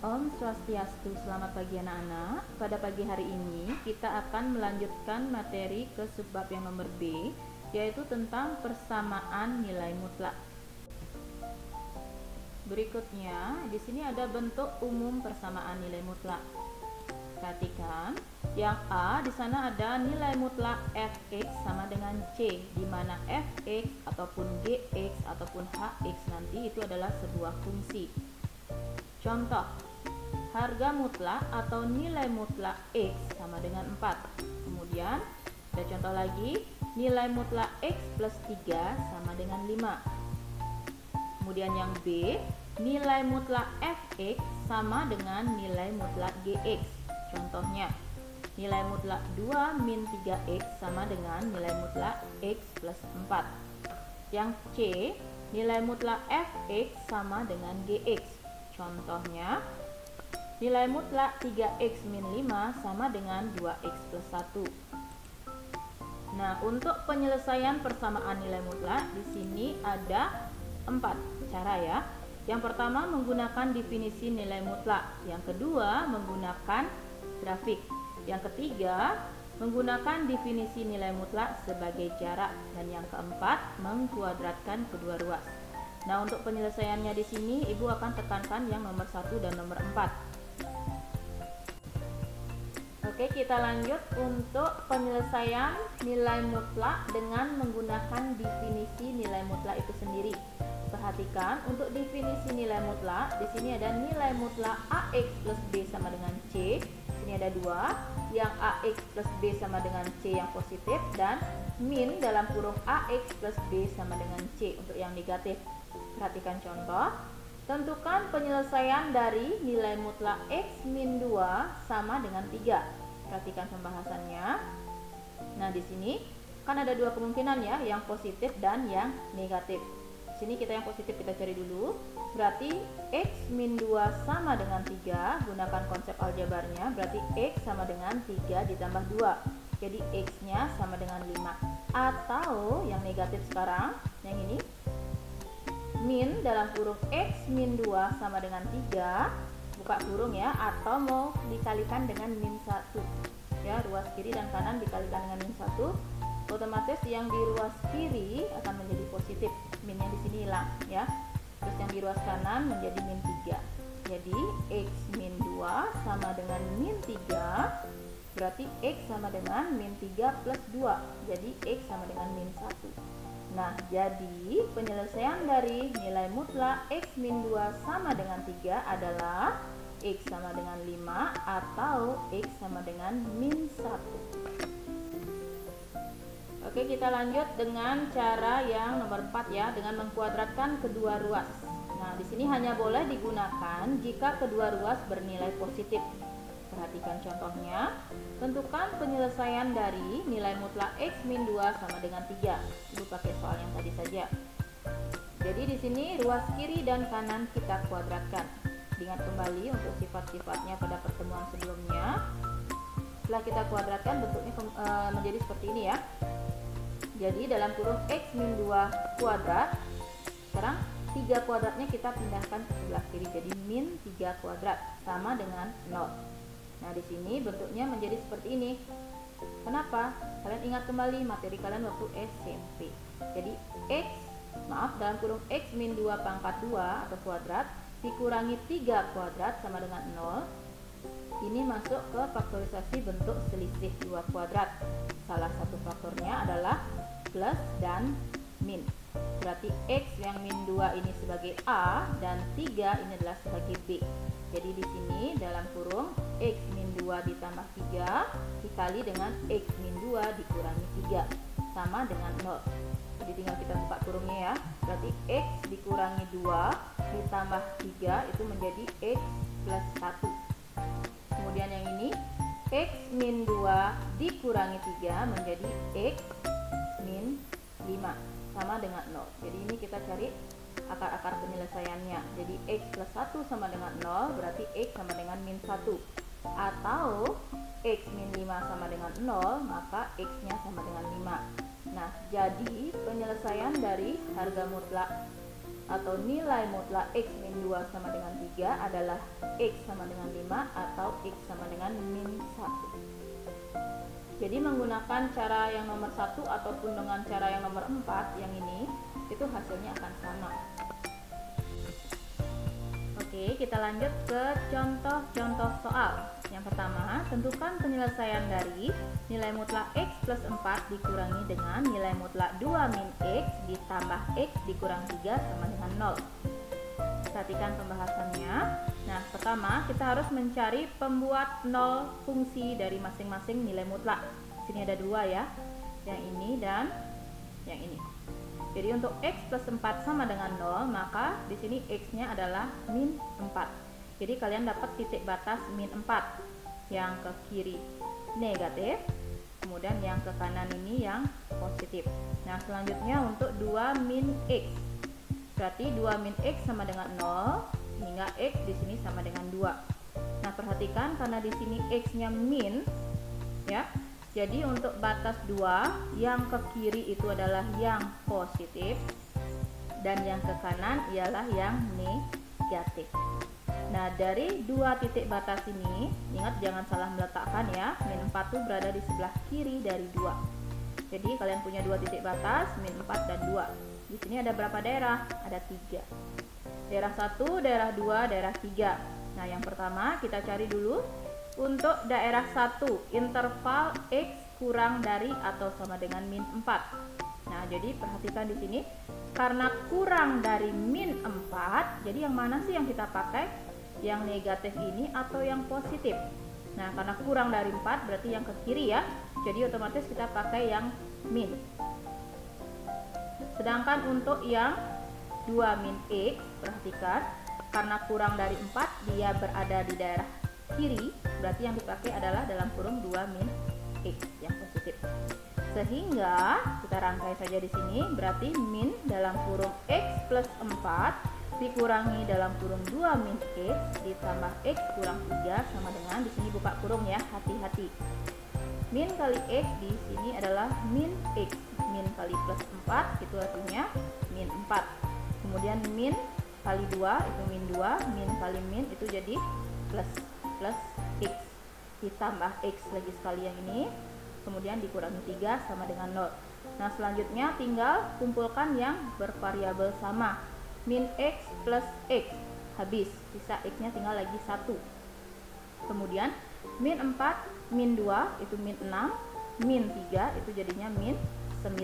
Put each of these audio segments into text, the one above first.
Om Swastiastu, selamat pagi anak-anak. Pada pagi hari ini kita akan melanjutkan materi ke subbab yang nomor B, yaitu tentang persamaan nilai mutlak. Berikutnya, di sini ada bentuk umum persamaan nilai mutlak. Perhatikan, yang A di sana ada nilai mutlak fx sama dengan c, di mana fx ataupun gx ataupun hx nanti itu adalah sebuah fungsi. Contoh, harga mutlak atau nilai mutlak x sama dengan 4. Kemudian ada contoh lagi, nilai mutlak x plus 3 sama dengan 5. Kemudian yang B, nilai mutlak fx sama dengan nilai mutlak gx. Contohnya, nilai mutlak 2 min 3x sama dengan nilai mutlak x plus 4. Yang C, nilai mutlak fx sama dengan gx. Contohnya, nilai mutlak 3x min 5 sama dengan 2x plus 1. Nah, untuk penyelesaian persamaan nilai mutlak di sini ada 4 cara ya. Yang pertama menggunakan definisi nilai mutlak, yang kedua menggunakan grafik, yang ketiga menggunakan definisi nilai mutlak sebagai jarak, dan yang keempat mengkuadratkan kedua ruas. Nah, untuk penyelesaiannya di sini Ibu akan tekankan yang nomor 1 dan nomor 4. Oke, kita lanjut untuk penyelesaian nilai mutlak dengan menggunakan definisi nilai mutlak itu sendiri. Perhatikan, untuk definisi nilai mutlak, di sini ada nilai mutlak AX plus B sama dengan C. Ini ada dua, yang AX plus B sama dengan C yang positif, dan min dalam kurung AX plus B sama dengan C untuk yang negatif. Perhatikan contoh, tentukan penyelesaian dari nilai mutlak X min 2 sama dengan 3. Perhatikan pembahasannya. Nah, di sini kan ada dua kemungkinan ya, yang positif dan yang negatif. Sini kita yang positif kita cari dulu. Berarti X min 2 sama dengan 3, gunakan konsep aljabarnya, berarti X sama dengan 3 ditambah 2. Jadi X-nya sama dengan 5. Atau yang negatif sekarang, yang ini, min dalam kurung X min 2 sama dengan 3, buka kurung ya, atau mau dikalikan dengan min 1 ya, ruas kiri dan kanan dikalikan dengan min 1, otomatis yang di ruas kiri akan menjadi positif, minnya di sini hilang ya. Terus yang di ruas kanan menjadi min 3. Jadi X min 2 sama dengan min 3, berarti X sama dengan min 3 plus 2, jadi X sama dengan min 1. Nah, jadi penyelesaian dari nilai mutlak X min 2 sama dengan 3 adalah X sama dengan 5 atau X sama dengan min 1. Oke, kita lanjut dengan cara yang nomor 4 ya, dengan mengkuadratkan kedua ruas. Nah, di sini hanya boleh digunakan jika kedua ruas bernilai positif. Perhatikan contohnya, tentukan penyelesaian dari nilai mutlak X min 2 sama dengan 3. Ibu pakai soal yang tadi saja. Jadi di sini ruas kiri dan kanan kita kuadratkan. Ingat kembali untuk sifat-sifatnya pada pertemuan sebelumnya. Setelah kita kuadratkan, bentuknya menjadi seperti ini ya. Jadi dalam kurung X min 2 kuadrat, sekarang 3 kuadratnya kita pindahkan ke sebelah kiri, jadi min 3 kuadrat sama dengan 0. Nah, di sini bentuknya menjadi seperti ini. Kenapa? Kalian ingat kembali materi kalian waktu SMP. Jadi dalam kurung X min 2 pangkat 2 atau kuadrat dikurangi 3 kuadrat sama dengan 0. Ini masuk ke faktorisasi bentuk selisih 2 kuadrat. Salah satu faktornya adalah plus dan min. Berarti X yang min 2 ini sebagai A dan 3 ini adalah sebagai B. Jadi di sini dalam kurung X min 2 ditambah 3 dikali dengan X min 2 dikurangi 3 sama dengan 0. Jadi tinggal kita buka kurungnya ya. Berarti X dikurangi 2 ditambah 3 itu menjadi X plus 1. Kemudian yang ini X min 2 dikurangi 3 menjadi X min 5 sama dengan 0. Jadi ini kita cari akar-akar penyelesaiannya. Jadi X plus 1 sama dengan 0, berarti X sama dengan min 1. Atau X min 5 sama dengan 0, maka X-nya sama dengan 5. Nah, jadi penyelesaian dari harga mutlak atau nilai mutlak X min 2 sama dengan 3 adalah X sama dengan 5 atau X sama dengan min 1. Jadi menggunakan cara yang nomor 1 ataupun dengan cara yang nomor 4 yang ini, itu hasilnya akan sama. Oke, kita lanjut ke contoh-contoh soal. Yang pertama, tentukan penyelesaian dari nilai mutlak X plus 4 dikurangi dengan nilai mutlak 2 min X ditambah X dikurang 3 sama dengan 0. Perhatikan pembahasannya. Nah, pertama kita harus mencari pembuat 0 fungsi dari masing-masing nilai mutlak. Sini ada dua ya, yang ini dan yang ini. Jadi untuk X plus 4 sama dengan 0, maka di sini X-nya adalah min 4. Jadi kalian dapat titik batas min 4. Yang ke kiri negatif, kemudian yang ke kanan ini yang positif. Nah, selanjutnya untuk 2 min X. Berarti 2 min X sama dengan 0, sehingga X di sini sama dengan 2. Nah, perhatikan karena di sini X-nya min, ya. Jadi untuk batas 2, yang ke kiri itu adalah yang positif dan yang ke kanan ialah yang negatif. Nah, dari dua titik batas ini, ingat jangan salah meletakkan ya, min 4 itu berada di sebelah kiri dari 2. Jadi kalian punya dua titik batas, min 4 dan 2. Di sini ada berapa daerah? Ada 3. Daerah 1, daerah 2, daerah 3. Nah, yang pertama kita cari dulu untuk daerah 1, interval X kurang dari atau sama dengan min 4. Nah, jadi perhatikan di sini, karena kurang dari min 4, jadi yang mana sih yang kita pakai? Yang negatif ini atau yang positif? Nah, karena kurang dari 4 berarti yang ke kiri ya. Jadi otomatis kita pakai yang min. Sedangkan untuk yang 2 min X, perhatikan, karena kurang dari 4 dia berada di daerah kiri, berarti yang dipakai adalah dalam kurung 2 min X yang positif. Sehingga kita rangkai saja di sini, berarti min dalam kurung X plus 4 dikurangi dalam kurung 2 min X ditambah X kurang 3 sama dengan, di sini buka kurung ya, hati-hati. Min kali X di sini adalah min X. Min kali plus 4 itu artinya min 4. Kemudian min kali 2 itu min 2, min kali min itu jadi plus X ditambah X lagi sekali yang ini, kemudian dikurangi 3 sama dengan 0. Nah, selanjutnya tinggal kumpulkan yang bervariabel sama. Min X plus X habis, sisa X nya tinggal lagi 1. Kemudian min 4, min 2 itu min 6, min 3 itu jadinya min 9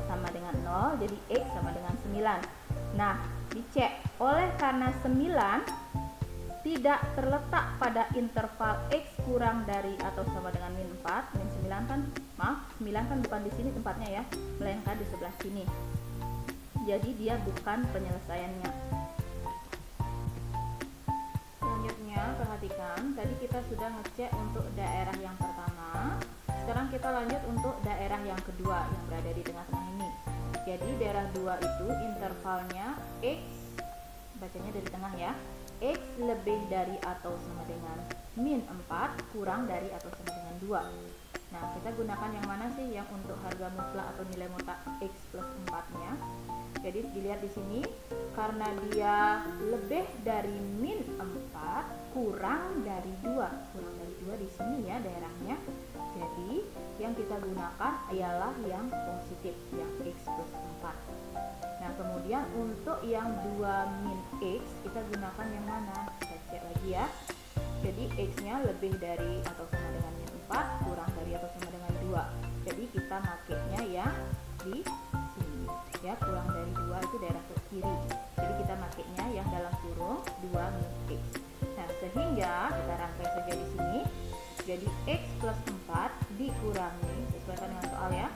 sama dengan 0, jadi X sama dengan 9. Nah, dicek, oleh karena 9 tidak terletak pada interval X kurang dari atau sama dengan min 4, min 9 kan, maaf, 9 kan bukan di sini tempatnya ya, melainkan di sebelah sini. Jadi dia bukan penyelesaiannya. Selanjutnya perhatikan, tadi kita sudah ngecek untuk daerah yang pertama. Sekarang kita lanjut untuk daerah yang kedua yang berada di tengah-tengah ini. Jadi daerah 2 itu intervalnya X, bacanya dari tengah ya, X lebih dari atau sama dengan min 4 kurang dari atau sama dengan 2. Nah, kita gunakan yang mana sih yang untuk harga mutlak atau nilai mutlak X plus 4-nya? Jadi dilihat di sini, karena dia lebih dari min 4 kurang dari 2. Kurang dari 2 di sini ya daerahnya. Jadi yang kita gunakan ialah yang positif, yang X plus 4. Nah, kemudian untuk yang 2 min X kita gunakan yang mana? Kita cek lagi ya. Jadi X-nya lebih dari atau sama dengan min 4 kurang dari atau sama dengan 2. Jadi kita makainya yang di sini ya, kurang dari 2 itu daerah ke kiri. Jadi kita makainya yang dalam kurung 2 min X. Nah, sehingga kita rangkai saja di sini. Jadi X plus 4 dikurangi, sesuaikan dengan soal ya,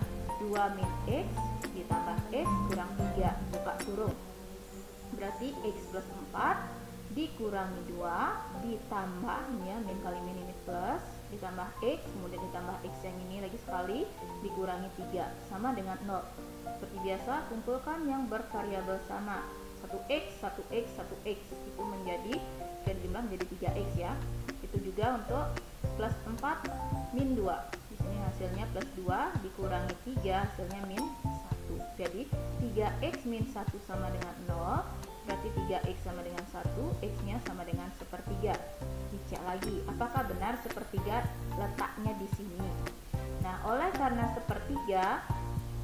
2 min X ditambah X kurang 3, buka kurung. Berarti X plus 4 dikurangi 2 ditambah ya, min kali min ini plus, ditambah X, kemudian ditambah X yang ini lagi sekali, dikurangi 3 sama dengan 0. Seperti biasa, kumpulkan yang bervariabel sama. 1X, 1X, 1X itu menjadi, dan jumlah menjadi 3X ya. Itu juga untuk plus 4 min 2. Di sini hasilnya plus 2 dikurangi 3, hasilnya min 1. Jadi 3x min 1 sama dengan 0, berarti 3x sama dengan 1, x-nya sama dengan sepertiga. Dicek lagi, apakah benar sepertiga letaknya di sini? Nah, oleh karena sepertiga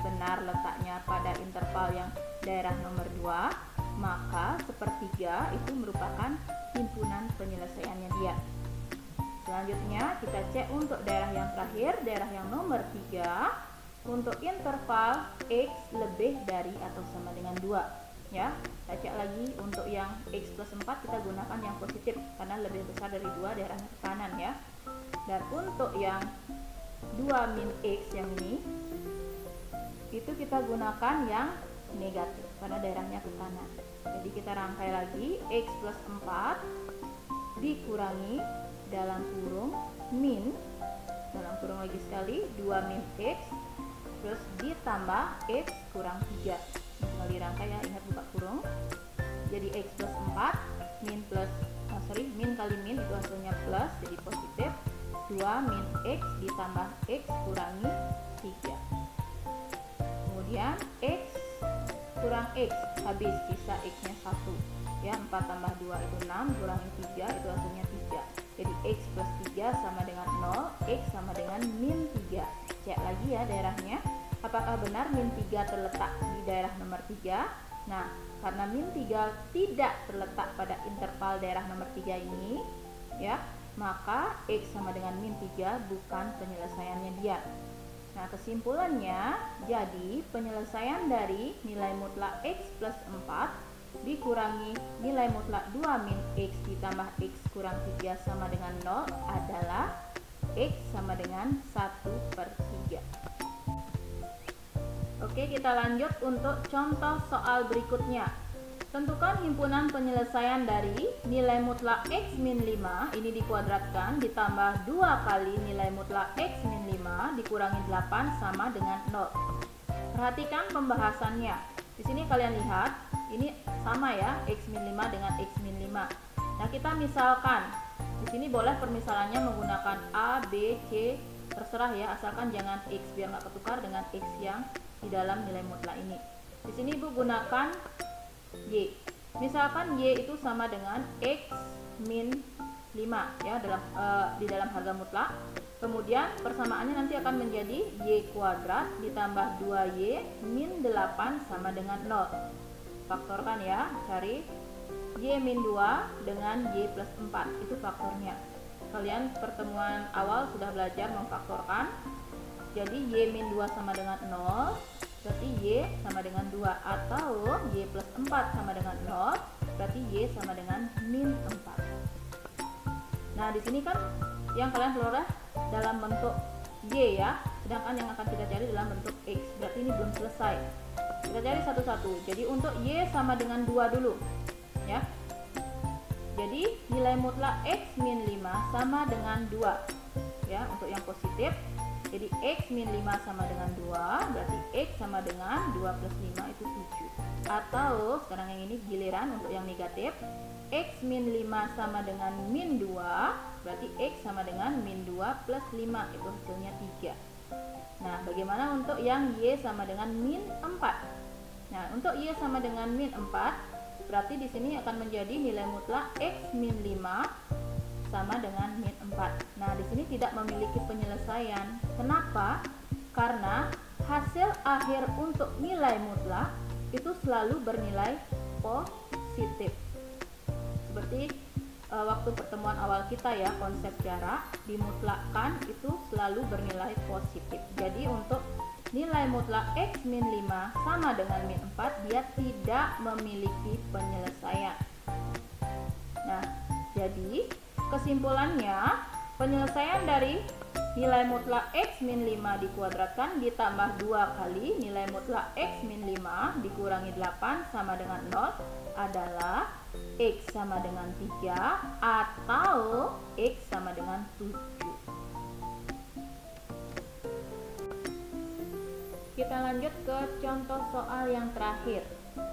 benar letaknya pada interval yang daerah nomor 2, maka sepertiga itu merupakan himpunan penyelesaiannya dia. Selanjutnya kita cek untuk daerah yang terakhir, daerah yang nomor 3, untuk interval x lebih dari atau sama dengan 2. Ya, kita cek lagi untuk yang x plus 4 kita gunakan yang positif karena lebih besar dari 2 daerahnya ke kanan ya. Dan untuk yang 2 min x yang ini itu kita gunakan yang negatif karena daerahnya ke kanan. Jadi kita rangkai lagi, x plus 4 dikurangi dalam kurung min, dalam kurung lagi sekali 2 min x, terus ditambah x kurang 3. Tinggal dirangkai ya, ingat buka kurung. Jadi x plus 4 min kali min itu hasilnya plus, jadi positif. 2 min x ditambah x kurangi 3. Kemudian x kurang x, habis sisa x-nya 1. Ya, 4 tambah 2 itu 6, kurangi 3 itu hasilnya 3. Jadi x plus 3 sama dengan 0, x sama dengan min 3. Cek lagi ya daerahnya, apakah benar min 3 terletak di daerah nomor 3? Nah, karena min 3 tidak terletak pada interval daerah nomor 3 ini, ya, maka x sama dengan min 3 bukan penyelesaiannya dia. Nah, kesimpulannya, jadi penyelesaian dari nilai mutlak x plus 4 dikurangi nilai mutlak 2 min x ditambah x kurang 3 sama dengan 0 adalah x sama dengan 1/3. Oke, kita lanjut untuk contoh soal berikutnya. Tentukan himpunan penyelesaian dari nilai mutlak x min 5 ini dikuadratkan ditambah 2 kali nilai mutlak x min 5 dikurangi 8 sama dengan 0. Perhatikan pembahasannya. Di sini kalian lihat, ini sama ya, x min 5 dengan x min 5. Nah, kita misalkan, di sini boleh permisalannya menggunakan A, B, C, terserah ya, asalkan jangan x biar nggak ketukar dengan x yang di dalam nilai mutlak ini. Di sini Ibu gunakan y. Misalkan y itu sama dengan x min 5 ya di dalam harga mutlak. Kemudian persamaannya nanti akan menjadi y kuadrat ditambah 2y min 8 sama dengan 0. Faktorkan ya, cari y min 2 dengan y plus 4, itu faktornya. Kalian pertemuan awal sudah belajar memfaktorkan. Jadi y min 2 sama dengan 0, berarti y sama dengan 2, atau y plus 4 sama dengan 0, berarti y sama dengan min 4. Nah, di sini kan yang kalian peroleh dalam bentuk y ya, sedangkan yang akan kita cari dalam bentuk x, berarti ini belum selesai. Kita cari satu-satu. Jadi untuk y sama dengan 2 dulu ya. Jadi nilai mutlak x min 5 sama dengan 2 ya, untuk yang positif. Jadi x min 5 sama dengan 2, berarti x sama dengan 2 plus 5 itu 7. Atau sekarang yang ini giliran untuk yang negatif, x min 5 sama dengan min 2, berarti x sama dengan min 2 plus 5, itu hasilnya 3. Nah, bagaimana untuk yang y sama dengan min 4? Nah, untuk y sama dengan min 4, berarti di sini akan menjadi nilai mutlak x min 5 sama dengan min 4. Nah, di sini tidak memiliki penyelesaian. Kenapa? Karena hasil akhir untuk nilai mutlak itu selalu bernilai positif. Seperti waktu pertemuan awal kita ya, konsep jarak dimutlakkan itu selalu bernilai positif. Jadi untuk nilai mutlak x min 5 sama dengan min 4, dia tidak memiliki penyelesaian. Nah, jadi kesimpulannya, penyelesaian dari nilai mutlak x min 5 dikuadratkan ditambah 2 kali nilai mutlak x min 5 dikurangi 8 sama dengan 0 adalah x sama dengan 3 atau x sama dengan 7. Kita lanjut ke contoh soal yang terakhir.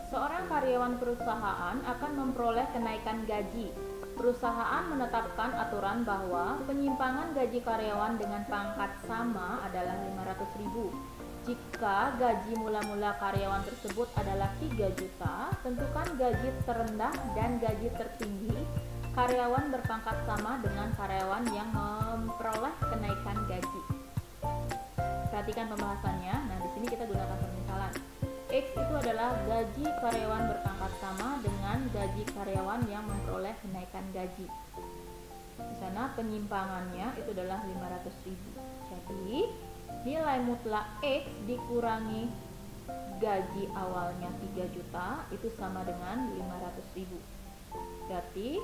Seorang karyawan perusahaan akan memperoleh kenaikan gaji. Perusahaan menetapkan aturan bahwa penyimpangan gaji karyawan dengan pangkat sama adalah 500.000. Jika gaji mula-mula karyawan tersebut adalah 3 juta, tentukan gaji terendah dan gaji tertinggi karyawan berpangkat sama dengan karyawan yang memperoleh kenaikan gaji. Perhatikan pembahasannya. Nah, di sini kita gunakan permisalan. X itu adalah gaji karyawan berpangkat sama dengan gaji karyawan yang memperoleh kenaikan gaji. Di sana penyimpangannya itu adalah 500.000. Jadi nilai mutlak X dikurangi gaji awalnya 3 juta itu sama dengan 500.000. Berarti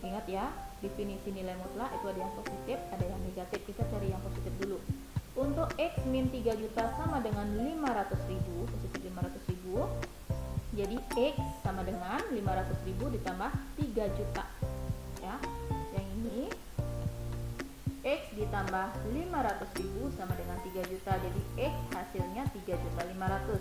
ingat ya, definisi nilai mutlak itu ada yang positif, ada yang negatif. Kita cari yang positif dulu. Untuk X min 3 juta sama dengan 500.000, positif 500.000. Jadi X sama dengan 500.000 ditambah 3 juta. Ya, yang ini X ditambah 500.000 sama dengan 3 juta. Jadi X hasilnya 3.500.000.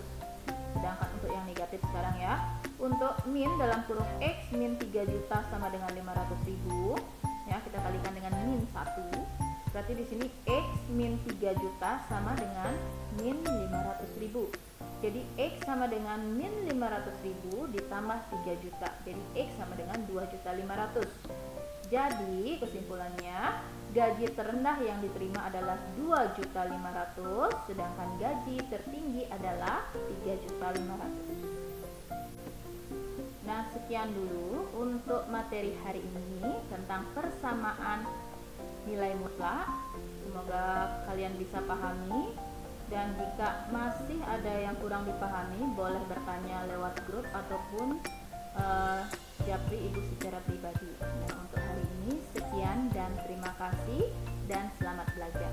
Sedangkan untuk yang negatif sekarang ya, untuk min dalam kurung X min 3 juta sama dengan 500.000, ya kita kalikan dengan min 1. Berarti di sini X min 3 juta sama dengan min 500.000. Jadi X sama dengan min 500.000 ditambah 3 juta. Jadi X sama dengan 2.500.000. Jadi kesimpulannya, gaji terendah yang diterima adalah 2.500.000, sedangkan gaji tertinggi adalah 3.500.000. Nah, sekian dulu untuk materi hari ini tentang persamaan nilai mutlak. Semoga kalian bisa pahami, dan jika masih ada yang kurang dipahami boleh bertanya lewat grup ataupun japri ibu secara pribadi. Dan untuk hari ini sekian dan terima kasih dan selamat belajar.